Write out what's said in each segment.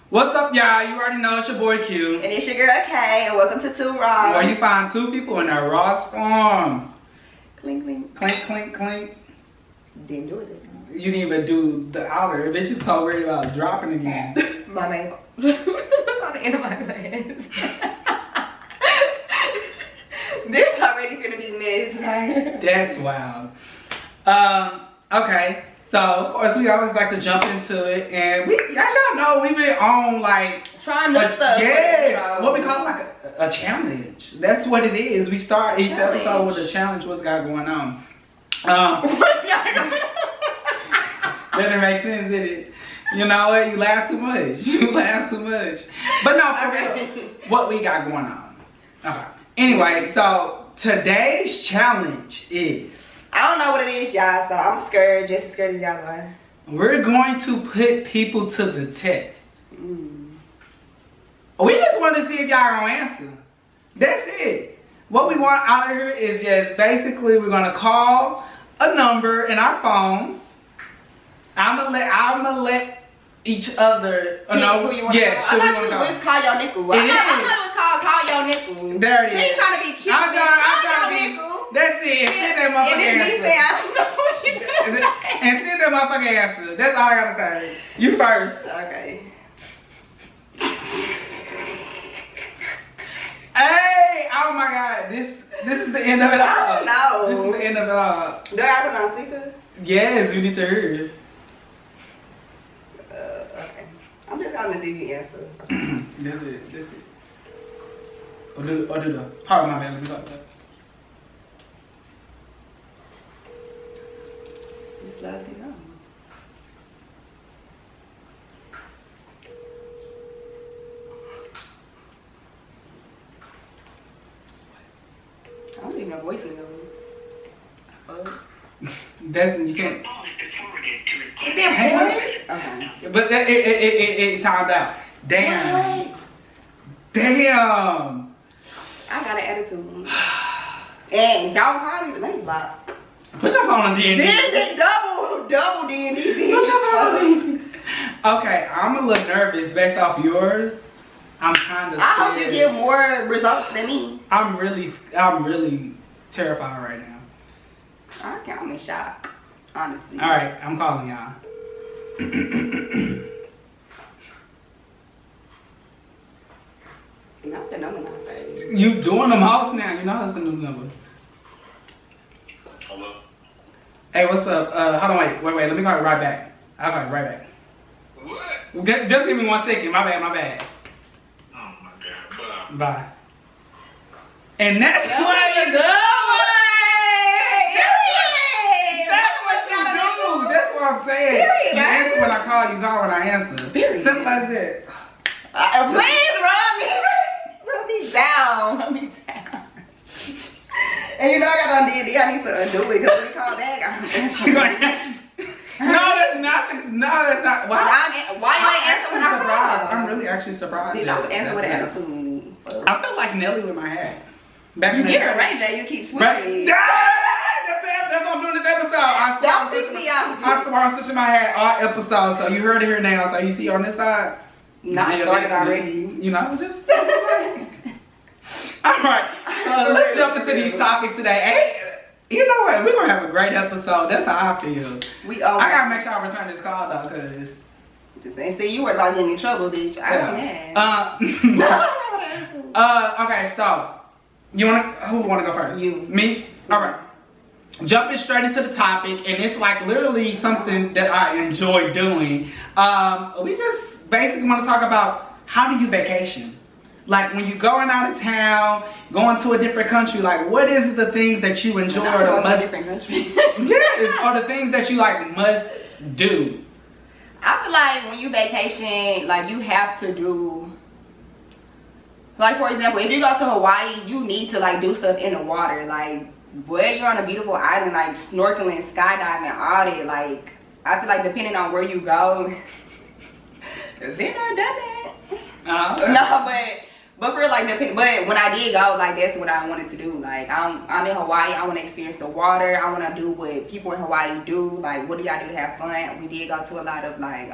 What's up, y'all? You already know it's your boy Q. And it's your girl Kay, and welcome to Two Raw. Where you find two people in their rawest forms. Clink, clink. Clink, clink, clink. Didn't do it this time. You didn't even do the outer. Bitch is so worried about dropping again. My name. What's on the end of my glass? This already gonna be missed. That's wild. Okay. So, of course, we always like to jump into it. And we, as y'all know, we've been on, like... Trying new stuff. Yes. What we call, like, a challenge. That's what it is. We start each episode with a challenge. What's got going on? What's going on? Doesn't make sense, did it? You know what? You laugh too much. You laugh too much. But no, for real, what we got going on. Okay. Anyway, so today's challenge is... I don't know what it is, y'all, so I'm scared, just as scared as y'all are. We're going to put people to the test. We just want to see if y'all gonna answer. That's it. What we want out of here is just basically we're gonna call a number in our phones. I'm gonna let each other know who you want to call. I thought you was call your nickel. I thought it was call your nickel. There it is. He ain't trying to be cute. I'm trying to be. That's it. And send that motherfucking answer. And send that motherfucking answer. That's all I gotta say. You first. Okay. Hey! Oh my God! This is the end of it all. I don't know. This is the end of it all. Do I put on speaker? Yes, you need to hear it. Okay. I'm just gonna see if you answer. That's it. Or do the heart of my man. Let me go. Just let it go. I don't even know voice in That's you can't. Is that okay. But it timed out. Damn. What? Damn. I got an attitude. And don't call me. Let me block. Put your phone on D&D. Double D&D. Put your phone on D&D. Okay, I'm a little nervous based off yours. I'm kind of. I hope you get more results than me. I'm really terrified right now. I'm in shock, honestly. All right, I'm calling y'all. Not the number I say. You doing them house now? You know that's a new number. Hello. Hey, what's up? Hold on, wait. Let me call you right back. I'll call you right back. What? Just give me 1 second. My bad. Oh my God. Bye. And that's what you do. That's what you do. That's what I'm saying. Period, You answer when I call, you call when I answer. Period. Simple as that. Please rub me down. And you know I got on D&D. I need to undo it because when we call back, I'm No, that's not. Why you ain't answer when I surprised? call? I'm really actually surprised. Bitch, I was answering with an attitude. I feel like Nelly with my hat. Back You in the get day. it right, Jay. You keep switching. Right. That's what I'm doing this episode. I swear Don't teach me out. I swear I'm switching my hat all episode. So you heard it here now. So you see on this side. Not started already. You know, just. All right. Let's jump into these topics today. Hey, you know what? We're gonna have a great episode. That's how I feel. I gotta make sure I return this call though, cause. And see, you worried about getting in trouble, bitch. I don't know. Okay, so who wanna go first? You. Me? Alright. Jumping straight into the topic, and it's like literally something that I enjoy doing. We just basically wanna talk about how do you vacation? Like when you're going out of town, going to a different country, like what is the things that you enjoy or must different country. yes, or the things that you like must do? I feel like when you vacation, like you have to do, like for example, if you go to Hawaii, you need to like do stuff in the water. Like where you're on a beautiful island, like snorkeling, skydiving, all that. Like I feel like depending on where you go, then I done it. No, but for like but when I did go, like that's what I wanted to do. Like I'm in Hawaii, I want to experience the water. I want to do what people in Hawaii do. Like what do y'all do to have fun? We did go to a lot of like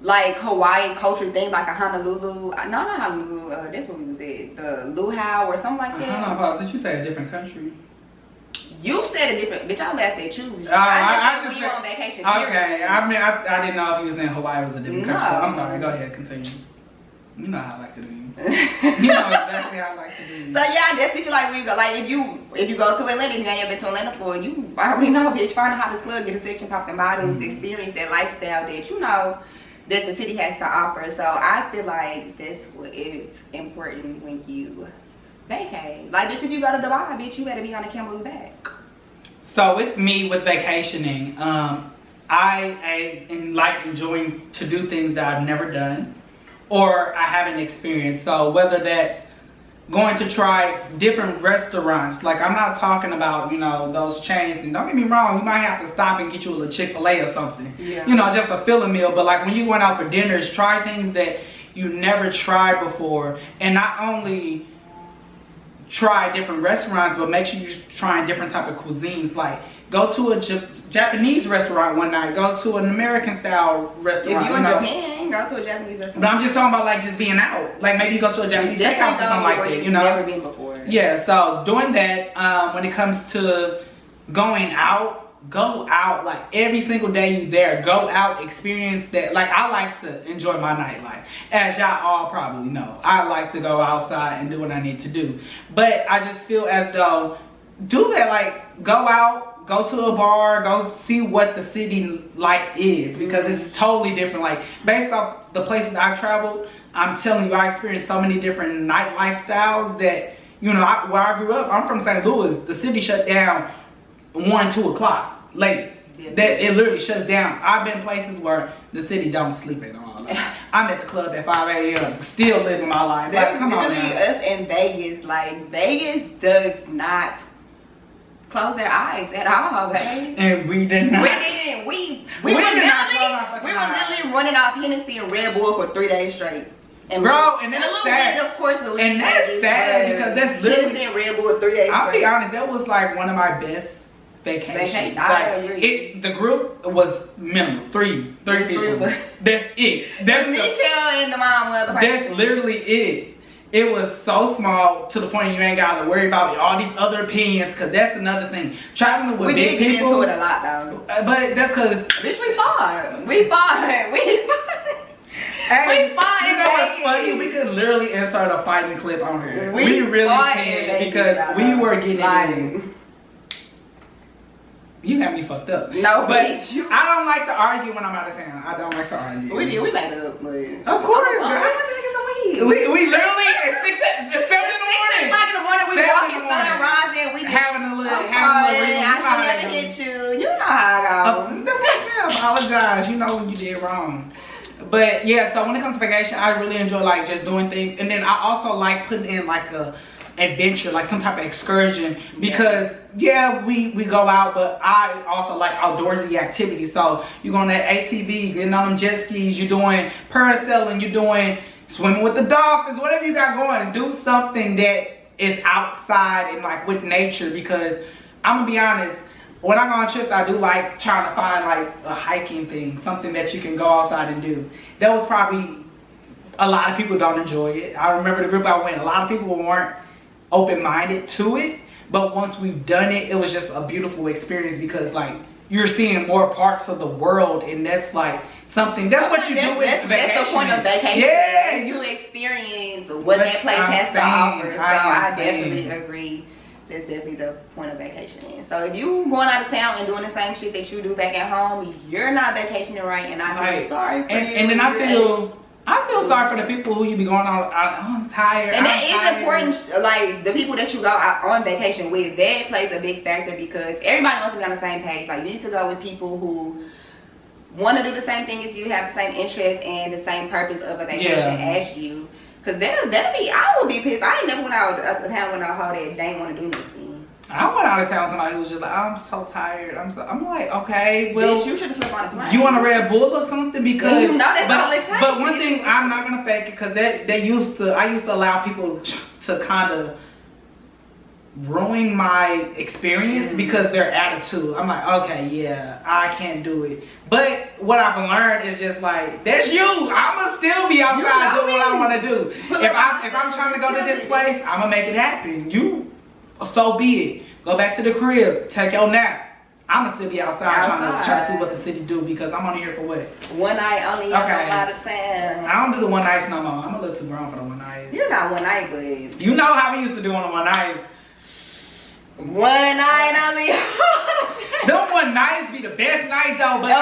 like Hawaii culture things, like a Honolulu. No, not Honolulu. That's what we was at. The luau or something like that. I don't know. Did you say a different country? You said a different. Bitch, I laughed at you. I just said on vacation. Okay. I mean, I didn't know if you was in Hawaii was a different country. I'm sorry. Go ahead. Continue. You know how I like to do you. You know exactly how I like to do you. So yeah, I definitely feel like when you go, like if you go to Atlanta, if you ain't been to Atlanta before, you already know, bitch. Find out how this club, get a section, pop the models, experience that lifestyle that you know that the city has to offer. So I feel like that's what is important when you vacay. Like, bitch, if you go to Dubai, bitch, you better be on a camel's back. So with me, with vacationing, I like enjoying to do things that I've never done or I haven't experienced. So whether that's going to try different restaurants, like I'm not talking about, you know, those chains, and don't get me wrong, you might have to stop and get you a little Chick-fil-A or something. Yeah. You know, just a filling meal. But like when you went out for dinners, try things that you never tried before, and not only try different restaurants, but make sure you're trying different type of cuisines. Like go to a Japanese restaurant one night, go to an American style restaurant. If you in Japan, go to a Japanese restaurant. But I'm just talking about like just being out. Like maybe you go to a Japanese steakhouse or something like that, you know? Never been before. Yeah, so doing that, when it comes to going out, go out like every single day you there. Go out, experience that. Like I like to enjoy my nightlife. As y'all all probably know, I like to go outside and do what I need to do. But I just feel as though do that, like go out, go to a bar, go see what the city life is, because it's totally different. Like based off the places I've traveled, I'm telling you, I experienced so many different night lifestyles that, you know, where I grew up, I'm from St. Louis. The city shut down 1, 2 o'clock, ladies. Yeah. That it literally shuts down. I've been places where the city don't sleep at all. Like, I'm at the club at 5 a.m. still living my life. Like, come on, us in Vegas. Like Vegas does not close their eyes at all, babe. And we did not. We didn't. We were literally running off Hennessy and Red Bull for 3 days straight. And bro, and that's sad. Of course, and that's sad because that's literally Hennessy and Red Bull for 3 days straight. I'll be honest, that was like one of my best vacations. I agree. The group was minimal, three people. That's it. That's Mikael and the mom was the person. That's literally it. It was so small to the point you ain't got to worry about all these other opinions, because that's another thing. Traveling with big people. We did get into it a lot though. But that's because bitch, we fought. We fought. Hey, we fought. You know what's funny? We could literally insert a fighting clip on here. We really can, because we were getting in. You got me fucked up. No, but I don't like to argue when I'm out of town. I don't like to argue. We made it up, but of course, girl. I want to get some weed. We literally at 7 in the morning. 6 o'clock in the morning, we walking, sun rising, we having a little reading. I should never hit you. You know how I go. That's what I apologize. You know when you did wrong. But yeah, so when it comes to vacation, I really enjoy like just doing things, and then I also like putting in like a adventure, like some type of excursion, because yeah, we go out, but I also like outdoorsy activities. So you're going that ATV, getting on them jet skis, you're doing parasailing, you're doing swimming with the dolphins, whatever you got going. Do something that is outside and like with nature, because I'm gonna be honest, when I go on trips, I do like trying to find like a hiking thing, something that you can go outside and do. That was probably, a lot of people don't enjoy it. I remember the group I went, a lot of people weren't open-minded to it, but once we've done it, it was just a beautiful experience, because like you're seeing more parts of the world, and that's like something, that's what you do with vacation. That's the point of vacation. Yeah, you experience what that place has to offer. So I definitely agree. That's definitely the point of vacationing. So if you going out of town and doing the same shit that you do back at home, you're not vacationing right, and I feel sorry for you. And then I feel sorry for the people who you be going on. I'm tired. And that is important. Like the people that you go out on vacation with, that plays a big factor, because everybody wants to be on the same page. Like you need to go with people who want to do the same thing as you, have the same interest and the same purpose of a vacation as you. Because that'll be, I would be pissed. I ain't never went out of town when I heard that they ain't want to do nothing. I went out of town with somebody who was just like, I'm so tired. I'm like, okay, well, bitch, you should have slept on a plane. You want a Red Bull or something? Because you know that's all it takes. But one thing, I'm not gonna fake it, because I used to allow people to kind of ruin my experience because their attitude. I'm like, okay, yeah, I can't do it. But what I've learned is just like, that's you. I'ma still be outside doing what I want to do. If I'm trying to go to this place, I'm gonna make it happen. You, so be it. Go back to the crib, take your nap. I'ma still be outside. Trying to see what the city do because I'm only here for what? One night only. Okay. A lot of time. I don't do the one nights no more. I'm a little too grown for the one night. You're not one night, but you know how we used to do on the one nights. One night only. Them one nights be the best nights though, but I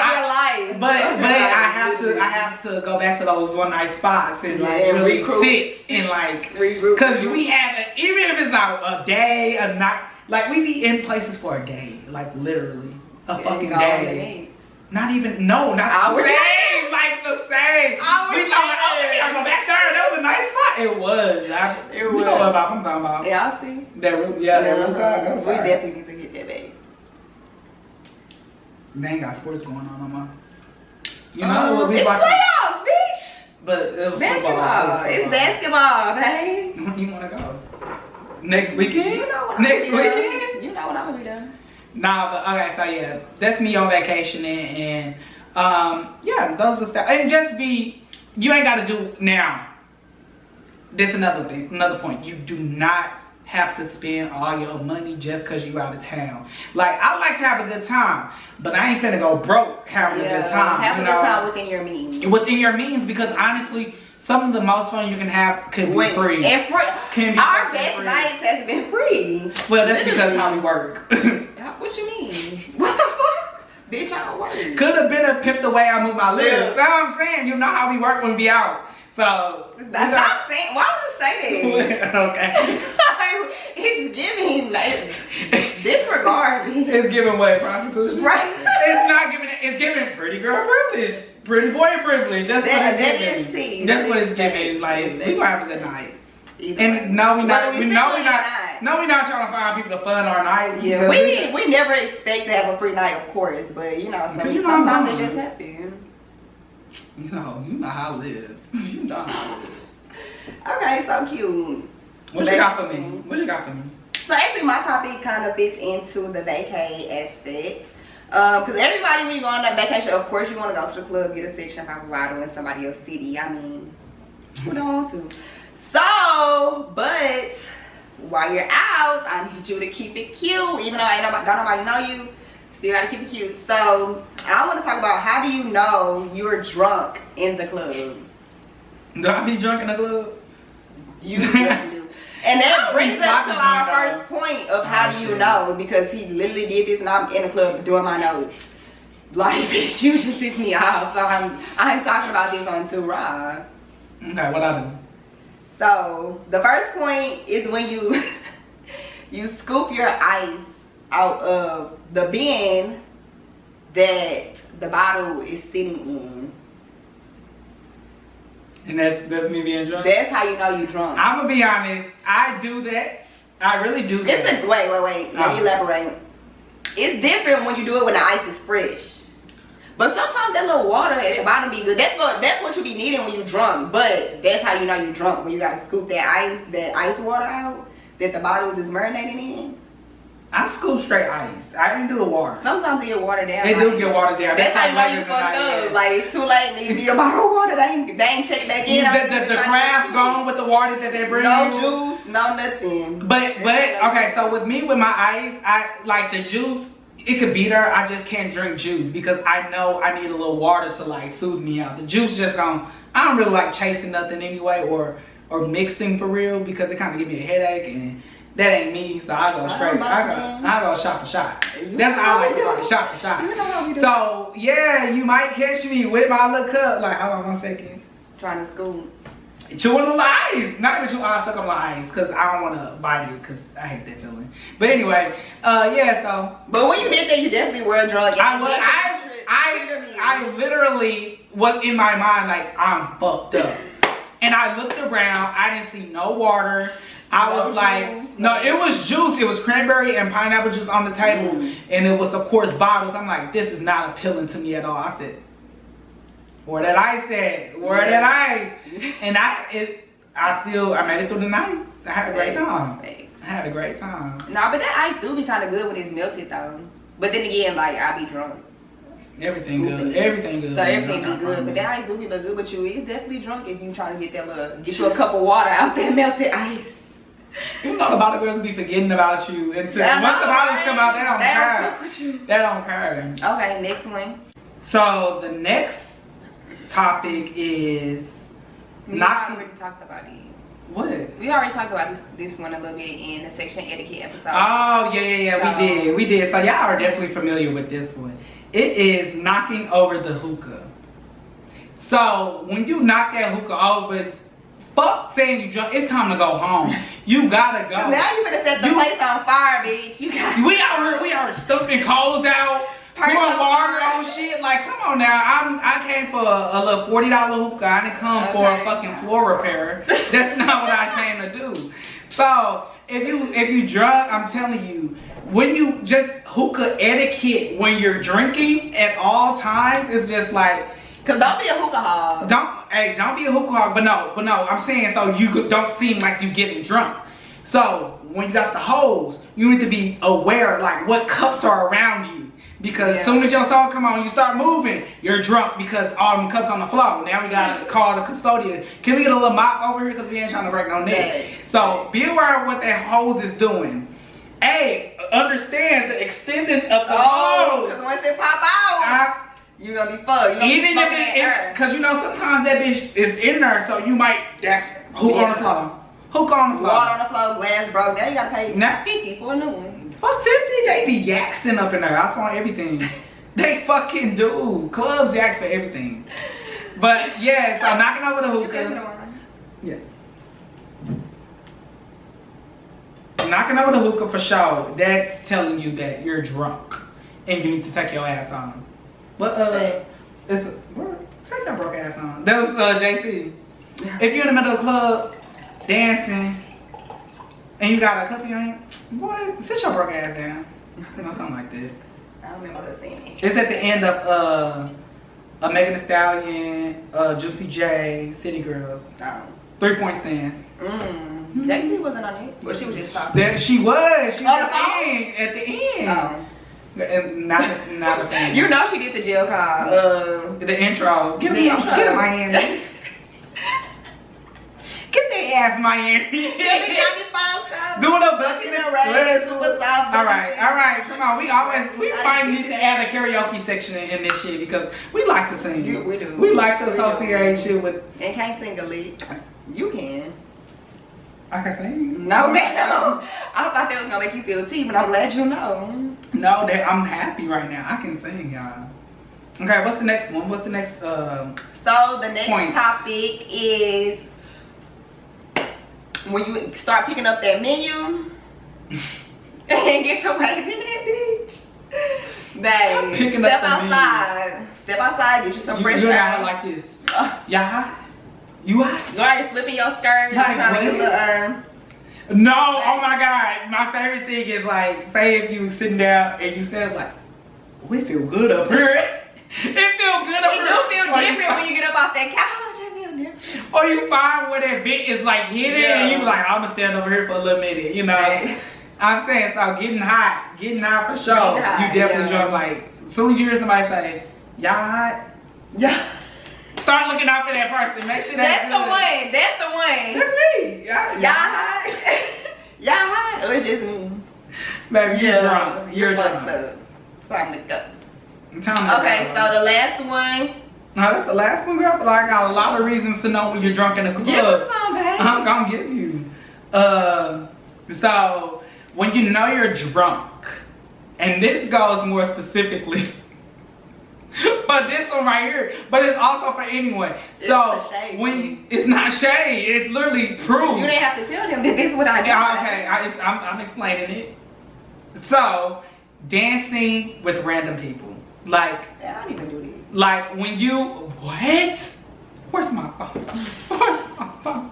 have to go back to those one night spots and like really sit and like regroup. Cause we have even if it's not a day, a night, like we be in places for a day, like literally a fucking day. Not even not the same, like the same. We thought, oh, we gotta go back there. That was a nice spot. It was. You know what I'm talking about? Yeah, I see. That room, yeah, that room time. We definitely need to get that back. They ain't got sports going on no more. You know, we it's watching playoffs, bitch. But it was basketball. It's basketball, babe. You wanna go next weekend? You know what next weekend? You know what I'm gonna be doing. Nah, but okay, so yeah, that's me on vacation and yeah, those are stuff. And just be, you ain't gotta do now. This another thing, another point. You do not have to spend all your money just cause you out of town. Like I like to have a good time, but I ain't finna go broke having a good time. Have a good time within your means. Within your means, because honestly, some of the most fun you can have could be free. And our best nights has been free. Well, that's because how we work. What you mean? What the fuck? Bitch, I don't work. Could have been a pimp the way I move my lips. That's what I'm saying. You know how we work when we out. So stop saying. Why would you say that? Okay. It's giving like disregard. It's giving what? Prostitution? Right. It's not giving. It's giving pretty girl privilege, pretty boy privilege. That's what it's giving. That's what it's giving. Like we gonna have a good night. And no, we not trying to find people to fund our nights. Yeah, we never expect to have a free night, of course, but you know, sometimes it just happens. You know how I live. You know how I live. Okay, so cute. What you got for me? So actually, my topic kind of fits into the vacay aspect. Because everybody, when you go on that vacation, of course, you want to go to the club, get a section, pop a bottle in somebody else's city. I mean, who don't want to? So, but while you're out, I need you to keep it cute. Even though don't nobody know you, still gotta keep it cute. So, I want to talk about how do you know you're drunk in the club? Do I be drunk in the club? You do. And that brings us to our first point of how do you know, because he literally did this and I'm in the club doing my notes. Like, bitch, you just pissed me off. So I'm talking about this on Too Raw. Okay, what I do? So the first point is when you you scoop your ice out of the bin that the bottle is sitting in. And that's me being drunk? That's how you know you're drunk. I'm gonna be honest, I do that. I really do that. Wait. Let me elaborate. It's different when you do it when the ice is fresh. But sometimes that little water at the bottom be good. That's what you be needing when you drunk. But that's how you know you drunk, when you gotta scoop that ice water out that the bottles is marinating in. I scoop straight ice. I didn't do the water. Sometimes they get watered down. They do get watered down. That's how you know you fucked up. Like it's too late. They give you a bottle of water. They ain't checked back in. The craft gone with the water that they bring. No juice, no nothing. But okay, so with me with my ice, I like the juice. It could be there. I just can't drink juice because I know I need a little water to like soothe me out. The juice just gone. I don't really like chasing nothing anyway or mixing for real because it kind of give me a headache and that ain't me. So I go straight. I go shot for shot. That's how I like to go, shot for shot. So yeah, you might catch me with my little cup. Like hold on 1 second. Trying to scoop. Chewing the ice. Not even chewing ice, suck on the ice because I don't want to bite it because I hate that feeling. But anyway, yeah, so. But when you did that, you definitely were drunk. I literally was in my mind like, I'm fucked up. And I looked around, I didn't see no water. I was like, no, it was juice. It was cranberry and pineapple juice on the table. And it was, of course, bottles. I'm like, this is not appealing to me at all. I said, where that ice at? Where that ice? And I made it through the night. I had a great time. I had a great time. Nah, but that ice do be kind of good when it's melted though. But then again, like I be drunk. Everything good. Everything good. So everything be good. But that ice do be look good. But you is definitely drunk if you trying to get that little, get you a cup of water out that melted ice. You know the bottle girls be forgetting about you until once the bottles come out, they don't care. They don't care. Okay, next one. So the next topic is We already talked about it. What? We already talked about this one a little bit in the section etiquette episode. Oh yeah, we did. So y'all are definitely familiar with this one. It is knocking over the hookah. So when you knock that hookah over, fuck saying you drunk. It's time to go home. You gotta go. Now you finna set the place on fire, bitch. You got. We are stumping coals out. Pouring water on shit. Like, come on now. I came for a little $40 hookah. I didn't come for a fucking floor repair. That's not what I came to do. So if you drunk, I'm telling you, when you just hookah etiquette when you're drinking at all times, it's just like. Cause don't be a hookah hog. Don't be a hookah hog. But no, I'm saying so you don't seem like you getting drunk. So when you got the hose, you need to be aware like what cups are around you. Because as soon as your song come on, you start moving, you're drunk because all them cups on the floor. Now we gotta call the custodian. Can we get a little mop over here? Because we ain't trying to break no neck. So be aware of what that hose is doing. Hey, understand the extending of the hose. Because once it pop out, you're gonna be fucked. Even if it, because you know sometimes that bitch is in there, so you might hook on the floor. Hook on the floor. Water on the floor, glass broke. Now you gotta pay $50 for a new one. Fuck 50, they be yaxing up in there. I saw everything. They fucking do. Clubs yaks for everything. But yeah, so knocking over the hookah. Yeah. Knocking over the hookah for sure. That's telling you that you're drunk and you need to take your ass on. But take your broke ass on. That was JT. If you're in the middle of the club dancing and you got a cup in your hand, boy, sit your broke ass down. You know, something like that. I don't remember her saying it. It's at the end of a Megan Thee Stallion, Juicy J, City Girls. Oh. 3-point stance. JT wasn't on it. But she was just talking. She was at the end. Oh. And not a fan. You know she did the jail call. The intro. Get Miami. Get their ass Miami. Doing a bucket and race, super soft. All right, come on. We might need to add a karaoke section in this shit because we like to sing. We do. We like to associate shit with. And can't sing a lick. You can. I can sing. No, ma'am. I thought that was gonna make you feel tea, but I'm glad you know. No, I'm happy right now. I can sing, y'all. Okay, what's the next one? What's the next So the next topic is when you start picking up that menu and get to waving that bitch. Babe, step outside. Step outside, get you some fresh air. You got like this. Yeah. You hot? You already flipping your skirt. Like, trying to get no, oh my God. My favorite thing is like, say if you sitting down and you stand like, oh, it feel good up here. It feel good up here. It do feel different when you get up off that couch. It feel different. Or you find where that vent is like hidden and you be like, I'm gonna stand over here for a little minute, you know. Right. I'm saying, so getting hot for sure. You definitely drunk like, as soon as you hear somebody say, y'all hot? Yeah. Start looking out for that person. Make sure that's the one. That's the one. That's me. Y'all hot? Y'all hot? Or it's just me? Baby, you're drunk. You're drunk. Time to go. Okay, so the last one. No, that's the last one, girl. I feel like I got a lot of reasons to know when you're drunk in the club. Give us some, babe. I'm gonna give you. So when you know you're drunk, and this goes more specifically. But this one right here, but it's also for anyone. So when it's not shade, it's literally proof. You didn't have to tell them that this is what I do. Yeah, okay, I'm explaining it. So dancing with random people, like I don't even do this. Like when you what? Where's my phone? Where's my phone?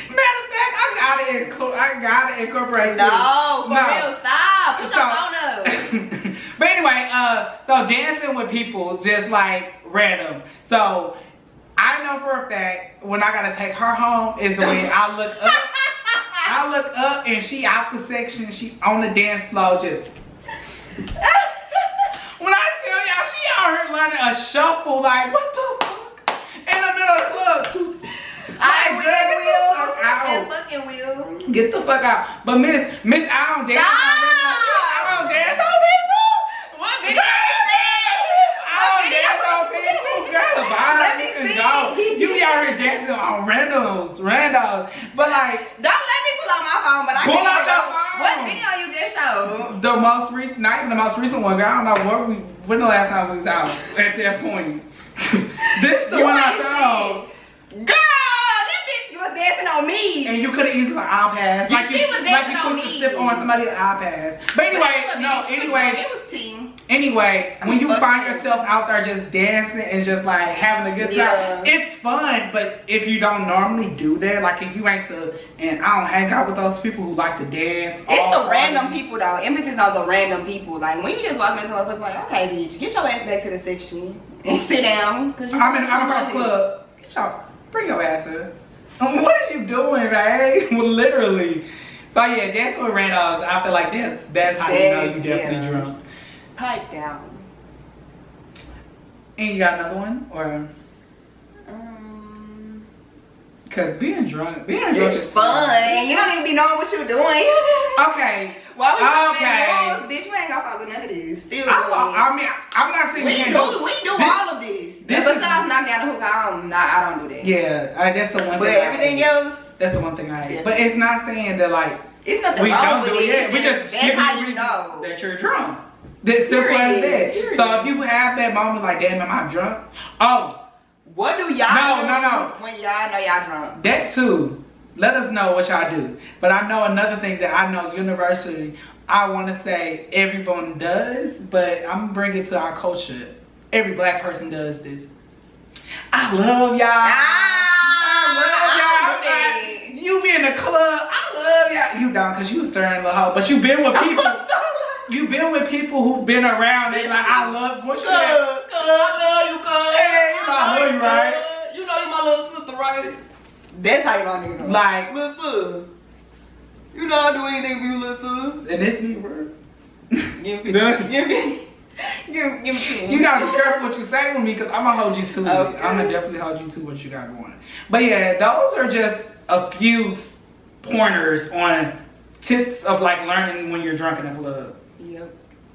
Matter of fact, I gotta incorporate. No, for real, stop. Put your phone up. But anyway, so dancing with people just like random. So I know for a fact when I gotta take her home is when I look up. I look up and she out the section. She on the dance floor just. When I tell y'all, she out here learning a shuffle. Like, what the fuck? In the middle of the club. I will. Get the fuck out. But Miss, I don't dance. I don't dance on people. What video? Girl, bye. You can go. You be out here dancing on randos. But like, don't let me pull out my phone. But I pull out your phone. What video you just showed? The most recent, not even the most recent one. Girl, I don't know when the last time we was out at that point. This the one I showed. Girl, was dancing on me. And you could have easily iPass. Like she was dancing on me. Step on somebody's iPass. But anyway, it was team. Anyway, when you find yourself out there just dancing and just like having a good time, it's fun. But if you don't normally do that, like if you ain't and I don't hang out with those people who like to dance. It's the random people though. Emphasis on the random people. Like when you just walk into a place like, okay, bitch, get your ass back to the section and sit down. I'm across the club. Bring your ass up. What is you doing, right? Well, literally. So yeah, that's what randos. I feel like that's how you know you definitely drunk. Pipe down. And you got another one, or? Cause being drunk is fun. You don't even be knowing what you're doing. Okay. Why would you rules? Bitch, you ain't gonna follow none of this. Still I mean, I'm not saying we do all of this. Besides knock down the hook, I don't do that. Yeah, that's the one thing. But everything else, that's the one thing I hate. Yeah. But it's not saying that like it's nothing wrong with it. We just that's how you know that you're drunk. That's simple as that. So if you have that moment like, damn, am I drunk? Oh. What do y'all do No. when y'all know y'all drunk? That too. Let us know what y'all do. But I know another thing that I know universally, I want to say everyone does, but I'm going to bring it to our culture. Every black person does this. I love y'all. I love y'all. You be in the club. I love y'all. You don't, because you stirring the hoe. But you been with people. You been with people who've been around and like, I love, what's your name? I love you, cuz. Hey, you know I love you, right? You know you my little sister, right? That's how you know nigga know. Like, little sister. You know I do anything for you, little sister. And this me, bro. Give me. You gotta be careful what you say with me, because I'm gonna hold you to it. I'm gonna definitely hold you to what you got going. But yeah, those are just a few pointers on tips of like learning when you're drunk in a club. Yep.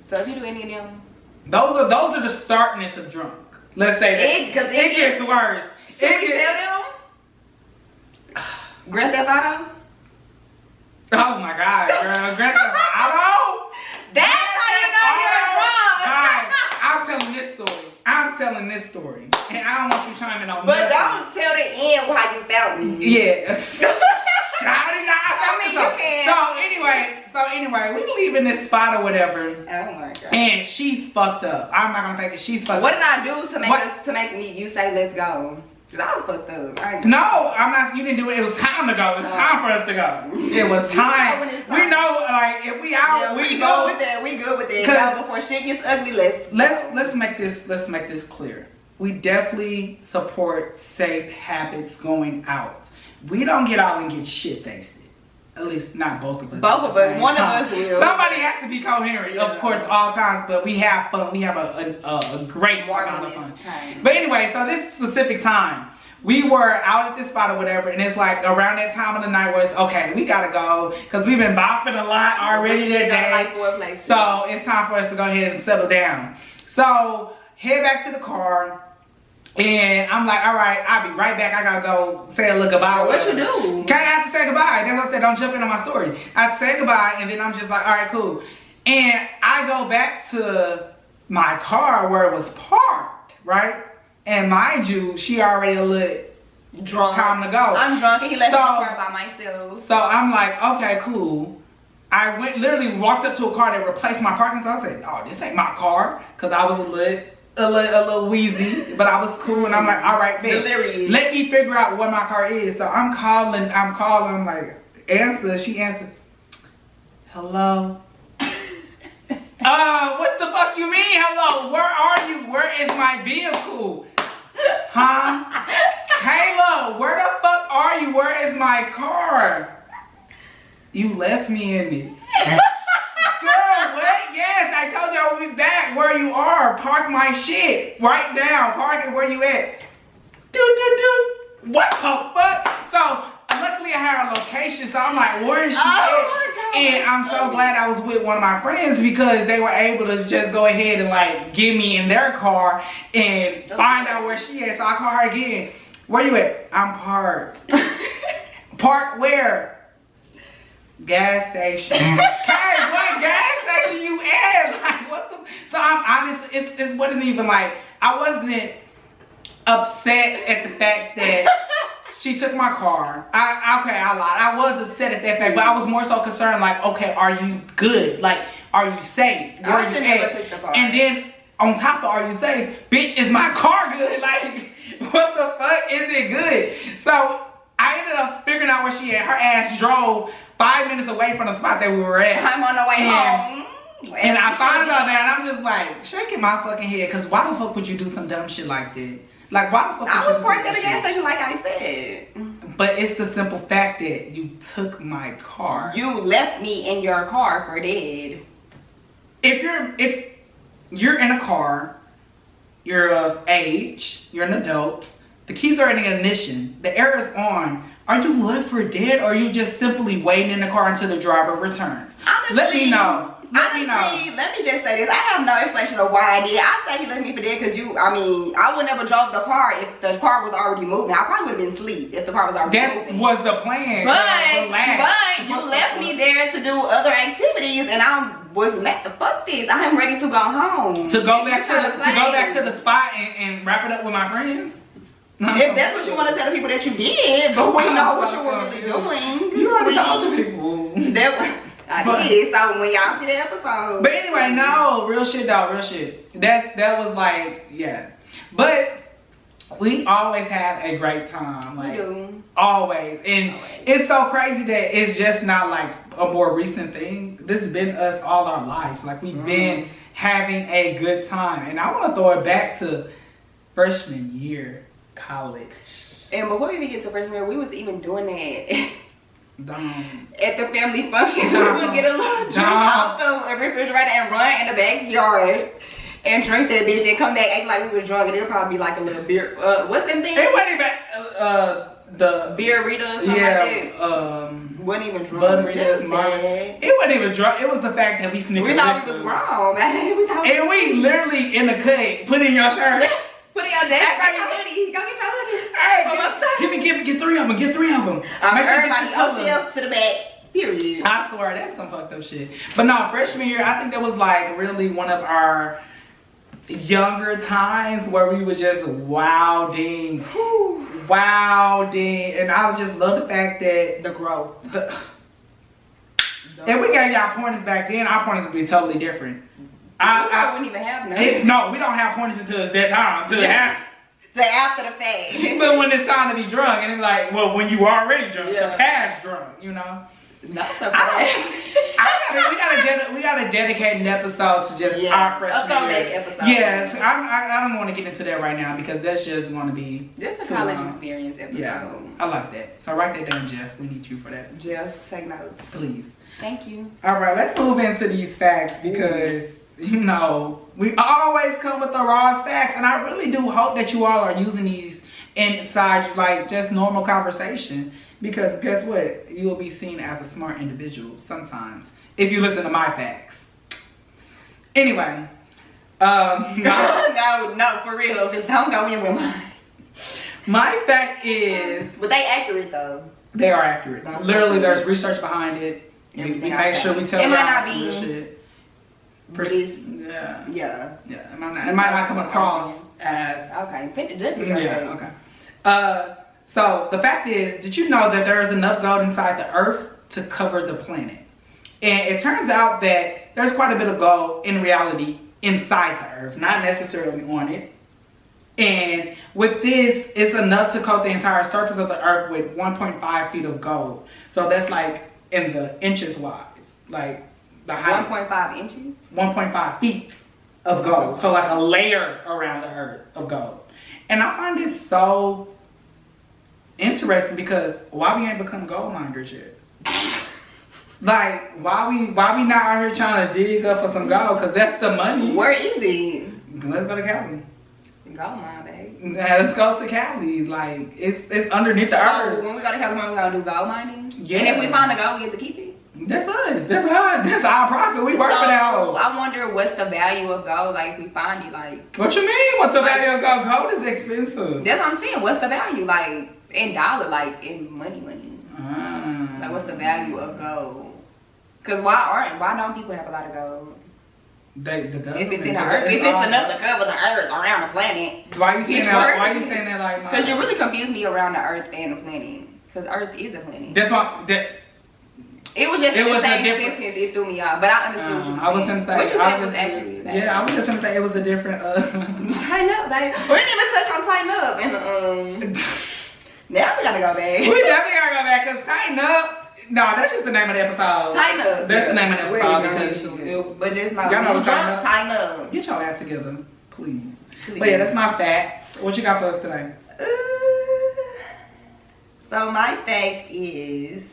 So if you do any of them, those are the startness of drunk. Let's say that. Because it gets worse. Should we tell them? Grand Theft Auto? Oh my God, girl. Grand Theft Auto? That's how you know you're drunk. Guys, I'm telling this story. And I don't want you chiming on But don't tell the end how you found me. Yeah. I mean, you can. So anyway, we leaving this spot or whatever. Oh my God. And she's fucked up. I'm not gonna fake it. She's fucked up. What did I do to make me you say let's go? Cause I was fucked up. No, I'm not. You didn't do it. It was time to go. It was time for us to go. It was time. We know, like, if we out, we go with that. We good with that. Y'all, before shit gets ugly, let's make this clear. We definitely support safe habits going out. We don't get out and get shit faced. At least not both of us. Both of us. One of us will. Somebody has to be coherent, of course, all times. But we have fun. We have a great amount of fun. But anyway, so this specific time, we were out at this spot or whatever, and it's like around that time of the night where it's okay, we gotta go because we've been bopping a lot already that day. So it's time for us to go ahead and settle down. So head back to the car. And I'm like, all right, I'll be right back. I gotta go say a look goodbye. What you do? Okay, I have to say goodbye. That's what I said. Don't jump in on my story. I have to say goodbye, and then I'm just like, all right, cool. And I go back to my car where it was parked, right? And mind you, she already a little drunk. Time to go. I'm drunk, and he left me in the car by myself. So I'm like, okay, cool. I literally walked up to a car that replaced my parking. So I said, oh, this ain't my car, because I was a little wheezy, but I was cool, and I'm like, all right, babe, let me figure out what my car is. So I'm calling, I'm like, answer, she answered, hello. What the fuck you mean, hello? Where are you? Where is my vehicle? Huh? Kayla, where the fuck are you? Where is my car? You left me in it. Girl, what? Yes, I told you I would be back where you are. Park my shit right now. Park it where you at. What the fuck? So, luckily I had a location, so I'm like, where is she at? And I'm so glad I was with one of my friends because they were able to just go ahead and like get me in their car and find out where she is. So I call her again. Where you at? I'm parked. Parked where? Gas station. Hey, what gas station you at? Like, what the? So I'm honest, it wasn't even like, I wasn't upset at the fact that she took my car. I lied. I was upset at that fact, but I was more so concerned, like, okay, are you good? Like, are you safe? I should never take the car. And then on top of are you safe, bitch, is my car good? Like, what the fuck is it good? So I ended up figuring out where she at. Her ass drove 5 minutes away from the spot that we were at. I'm on the way home. And I found her there, and I'm just like shaking my fucking head, because why the fuck would you do some dumb shit like that? Like, why the fuck? I was parked at the gas station, like I said. But it's the simple fact that you took my car. You left me in your car for dead. If you're in a car, you're of age, you're an adult, the keys are in the ignition, the air is on. Are you left for dead, or are you just simply waiting in the car until the driver returns? Honestly, let me know. Let me just say this. I have no explanation of why I did. I say he left me for dead because I would never drove the car if the car was already moving. I probably would have been asleep if the car was already moving. That was the plan. But you left me there to do other activities, and I was like, fuck this. I am ready to go home. To go back to the spot and wrap it up with my friends. No, if that's what you want to tell the people that you did, but we know what you were really doing. You already told the people. I did. So when y'all see the episode. But anyway, no, real shit, dog, real shit. That was like, yeah. But we always have a great time. Like, we do. Always. And it's so crazy that it's just not like a more recent thing. This has been us all our lives. Like, we've been having a good time. And I want to throw it back to freshman year. College. And before we even get to freshman year, we was even doing that at the family functions. We would get a little drink out the refrigerator and run in the backyard and drink that bitch and come back acting like we was drunk, and it'll probably be like a little beer. What's them thing? It wasn't even the beer Rita or something like that. Wasn't even drunk. It wasn't even drunk. It was the fact that we sneaked. We thought we was wrong, man. And we literally in the cut put in your shirt. Put in your jacket. Go get your hoodie. Go get your hoodie. Hey, get 3 of them. Get 3 of them. Make sure everybody OTF to the back. Period. I swear, that's some fucked up shit. But no, freshman year, I think that was like really one of our younger times where we were just wilding. And I just love the fact that the growth. If we gave y'all pointers back then, our pointers would be totally different. I wouldn't even have none. No, we don't have pointers until it's that time. So after the fact. So when it's time to be drunk, and it's like, well, when you already drunk, so past drunk, you know. Not so fast. We gotta dedicate an episode to just our freshman year. Episode. Yeah, so I don't want to get into that right now because that's just going to be just a college experience episode. Yeah, I like that. So write that down, Jeff. We need you for that. Jeff, take notes, please. Thank you. All right, let's move into these facts because. You know, we always come with the raw facts, and I really do hope that you all are using these inside, like, just normal conversation, because guess what? You will be seen as a smart individual sometimes if you listen to my facts. Anyway, no, for real, because don't go in with mine. My fact is... But they accurate, though. They are accurate. Literally, there's research behind it. We make sure we tell you all shit. Yeah. It might not come across as okay. This okay. So the fact is, did you know that there is enough gold inside the earth to cover the planet? And it turns out that there's quite a bit of gold in reality inside the earth, not necessarily on it. And with this, it's enough to coat the entire surface of the earth with 1.5 feet of gold. So that's like in the inches wise, like. 1.5 inches? 1.5 feet of gold. So like a layer around the earth of gold. And I find this so interesting because why we ain't become gold miners yet? Like, why we not out here trying to dig up for some gold? Cause that's the money. Where is it? Let's go to Cali. Gold mine, babe. Yeah, let's go to Cali. Like, it's underneath the So earth. when we go to California, we're gonna do gold mining. Yeah. And if we find a gold, we get to keep it. That's us. That's our profit. We work for that hoe. I wonder what's the value of gold. Like, if we find it, like. What you mean? What's the value of gold? Gold is expensive. That's what I'm saying. What's the value? Like, in dollar, like, in money. Like, what's the value of gold? Cause why don't people have a lot of gold? The gold. If it's in the earth, if it's enough to cover the earth around the planet. Why you saying that? Why you saying that like? Because you really confused me around the earth and the planet. Because earth is a planet. That's why. It was just It in the was a same different- sentence. It threw me off, but I understood what you were saying. I was gonna say. What you said was just, accurate. Yeah, I was just gonna say it was a different. Tighten up, babe. We didn't even touch on tighten up, and now we gotta go back. We definitely gotta go back because tighten up. No, that's just the name of the episode. Tighten up. That's the name of the We're episode gonna because do it. But just my y'all know what tighten up. Get your ass together, please. But yeah, that's my facts. What you got for us today? So my fact is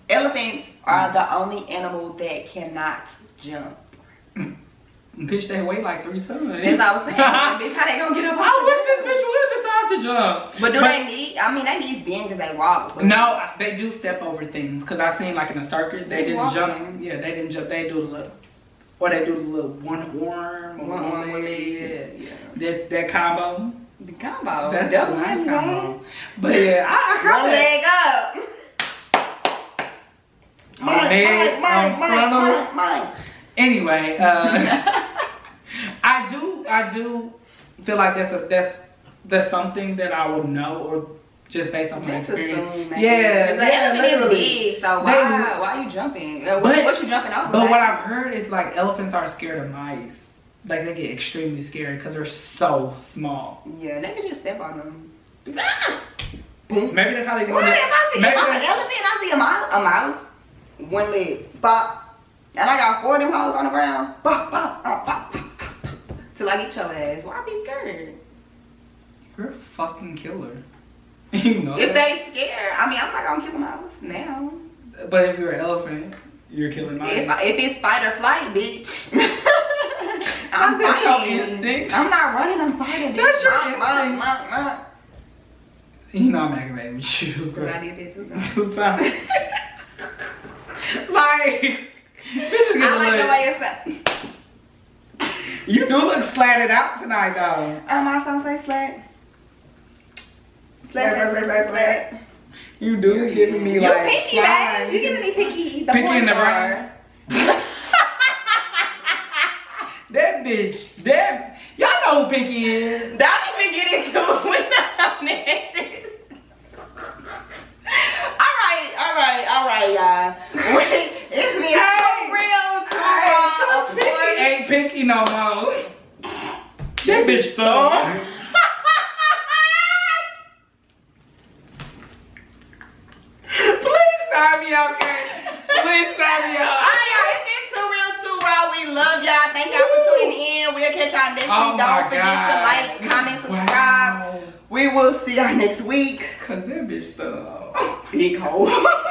elephants are the only animal that cannot jump. Bitch, they weigh like 3 sons. That's what I was saying. Bitch, how they gonna get up? I wish this bitch would decide to jump. But they need? I mean, they need spin because they walk. But no, they do step over things. Cause I seen like in the circus, they didn't walking. jump. Yeah, they didn't jump. They do the little, or they do the little one arm, one leg. Yeah. That combo. The combo. That's a nice combo. But yeah, I one leg up. Mine. Anyway, I do feel like that's something that I would know or just based on my experience. Yeah, the elephant is big, so why are you jumping? What you jumping over? But what I've heard is like elephants are scared of mice. Like they get extremely scared because they're so small. Yeah, they can just step on them. Maybe that's how they do it. If I'm an elephant, I see a mouse, one leg, bop. And I got 4 of them hoes on the ground. Bop, bop, bop, bop, bop, bop. Till I get your ass. Why be scared? You're a fucking killer. You know if that? they scared, I mean, I'm not gonna kill a mouse now. But if you're an elephant, you're killing mice. If it's fight or flight, bitch. I'm fighting. Your instinct. I'm not running, I'm fighting, bitch. That's your instinct. You know I'm aggravated with you, bro. I did that 2 times. Like, I like the way it's you do look slatted out tonight, though. My song say slat. Slat. You do giving me You're like picky, slime. babe. You giving me picky. Picky in the brain. That bitch. That y'all know who Pinky is. Don't even get into it with I'm All right, y'all. Wait, it's been too real, too raw. Pinky ain't Pinky no more. That bitch thug. Please sign me out, okay? Please sign me out. Alright, y'all, it's been too real, too raw. We love y'all. Thank y'all for tuning in. We'll catch y'all next week. Don't forget to like, comment, subscribe. We will see y'all next week. Cause that bitch thug. Big hoe.